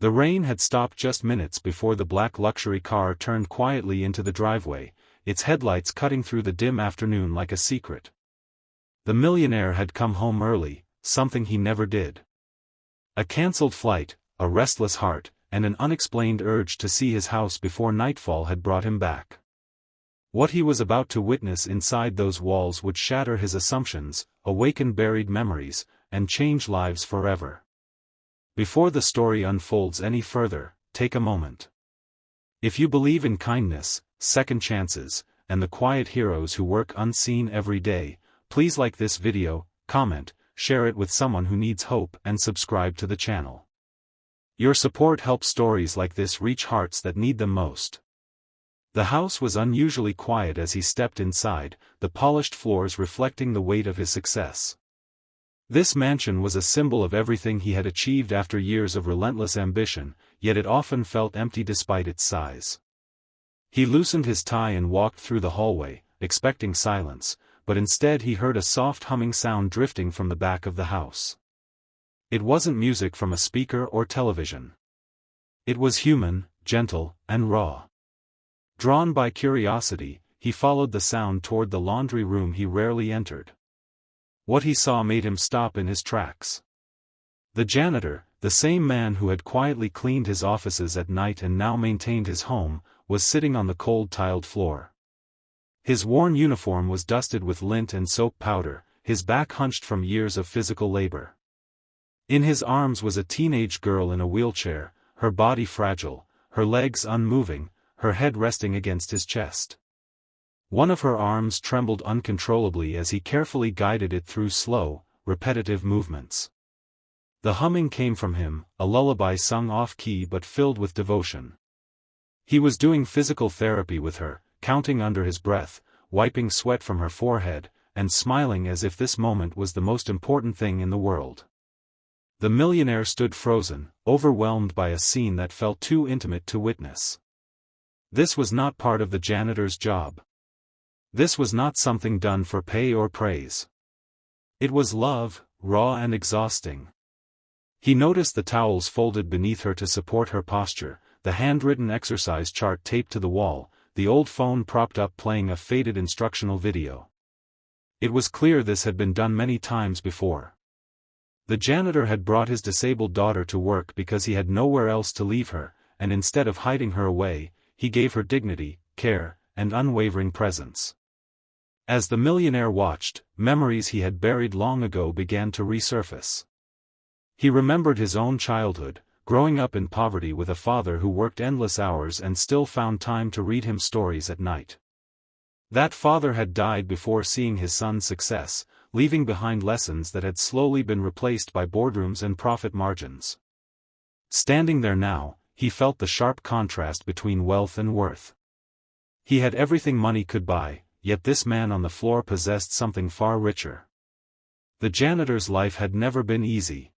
The rain had stopped just minutes before the black luxury car turned quietly into the driveway, its headlights cutting through the dim afternoon like a secret. The millionaire had come home early, something he never did. A cancelled flight, a restless heart, and an unexplained urge to see his house before nightfall had brought him back. What he was about to witness inside those walls would shatter his assumptions, awaken buried memories, and change lives forever. Before the story unfolds any further, take a moment. If you believe in kindness, second chances, and the quiet heroes who work unseen every day, please like this video, comment, share it with someone who needs hope, and subscribe to the channel. Your support helps stories like this reach hearts that need them most. The house was unusually quiet as he stepped inside, the polished floors reflecting the weight of his success. This mansion was a symbol of everything he had achieved after years of relentless ambition, yet it often felt empty despite its size. He loosened his tie and walked through the hallway, expecting silence, but instead he heard a soft humming sound drifting from the back of the house. It wasn't music from a speaker or television. It was human, gentle, and raw. Drawn by curiosity, he followed the sound toward the laundry room he rarely entered. What he saw made him stop in his tracks. The janitor, the same man who had quietly cleaned his offices at night and now maintained his home, was sitting on the cold tiled floor. His worn uniform was dusted with lint and soap powder, his back hunched from years of physical labor. In his arms was a teenage girl in a wheelchair, her body fragile, her legs unmoving, her head resting against his chest. One of her arms trembled uncontrollably as he carefully guided it through slow, repetitive movements. The humming came from him, a lullaby sung off-key but filled with devotion. He was doing physical therapy with her, counting under his breath, wiping sweat from her forehead, and smiling as if this moment was the most important thing in the world. The millionaire stood frozen, overwhelmed by a scene that felt too intimate to witness. This was not part of the janitor's job. This was not something done for pay or praise. It was love, raw and exhausting. He noticed the towels folded beneath her to support her posture, the handwritten exercise chart taped to the wall, the old phone propped up playing a faded instructional video. It was clear this had been done many times before. The janitor had brought his disabled daughter to work because he had nowhere else to leave her, and instead of hiding her away, he gave her dignity, care, and unwavering presence. As the millionaire watched, memories he had buried long ago began to resurface. He remembered his own childhood, growing up in poverty with a father who worked endless hours and still found time to read him stories at night. That father had died before seeing his son's success, leaving behind lessons that had slowly been replaced by boardrooms and profit margins. Standing there now, he felt the sharp contrast between wealth and worth. He had everything money could buy, yet this man on the floor possessed something far richer. The janitor's life had never been easy.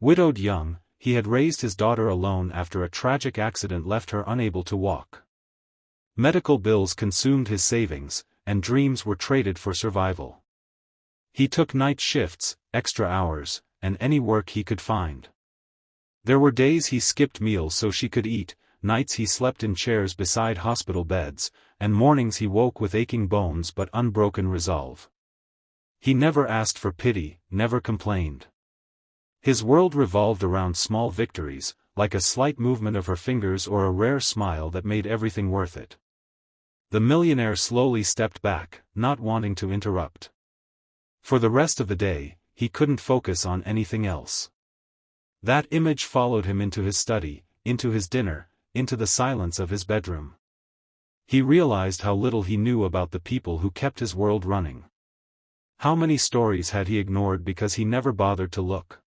Widowed young, he had raised his daughter alone after a tragic accident left her unable to walk. Medical bills consumed his savings, and dreams were traded for survival. He took night shifts, extra hours, and any work he could find. There were days he skipped meals so she could eat, nights he slept in chairs beside hospital beds, and mornings he woke with aching bones but unbroken resolve. He never asked for pity, never complained. His world revolved around small victories, like a slight movement of her fingers or a rare smile that made everything worth it. The millionaire slowly stepped back, not wanting to interrupt. For the rest of the day, he couldn't focus on anything else. That image followed him into his study, into his dinner, into the silence of his bedroom. He realized how little he knew about the people who kept his world running. How many stories had he ignored because he never bothered to look?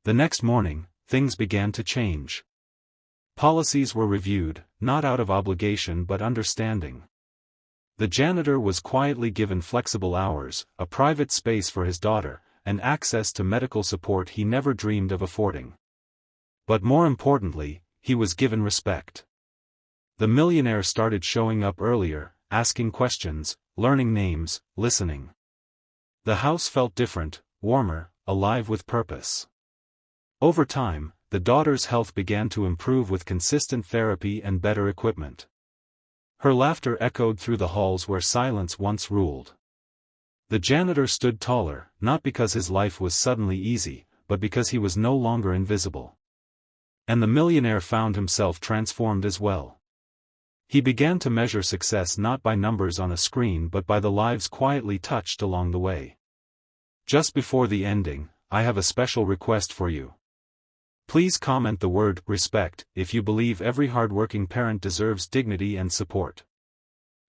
The next morning, things began to change. Policies were reviewed, not out of obligation but understanding. The janitor was quietly given flexible hours, a private space for his daughter, and access to medical support he never dreamed of affording. But more importantly, he was given respect. The millionaire started showing up earlier, asking questions, learning names, listening. The house felt different, warmer, alive with purpose. Over time, the daughter's health began to improve with consistent therapy and better equipment. Her laughter echoed through the halls where silence once ruled. The janitor stood taller, not because his life was suddenly easy, but because he was no longer invisible. And the millionaire found himself transformed as well. He began to measure success not by numbers on a screen but by the lives quietly touched along the way. Just before the ending, I have a special request for you. Please comment the word respect if you believe every hardworking parent deserves dignity and support.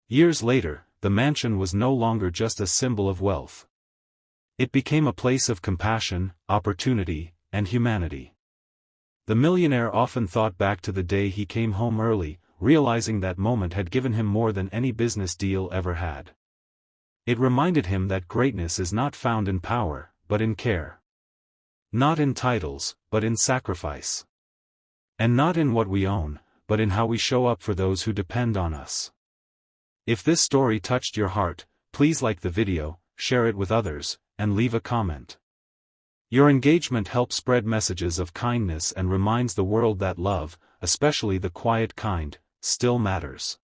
Years later, the mansion was no longer just a symbol of wealth. It became a place of compassion, opportunity, and humanity. The millionaire often thought back to the day he came home early, realizing that moment had given him more than any business deal ever had. It reminded him that greatness is not found in power, but in care. Not in titles, but in sacrifice. And not in what we own, but in how we show up for those who depend on us. If this story touched your heart, please like the video, share it with others, and leave a comment. Your engagement helps spread messages of kindness and reminds the world that love, especially the quiet kind, still matters.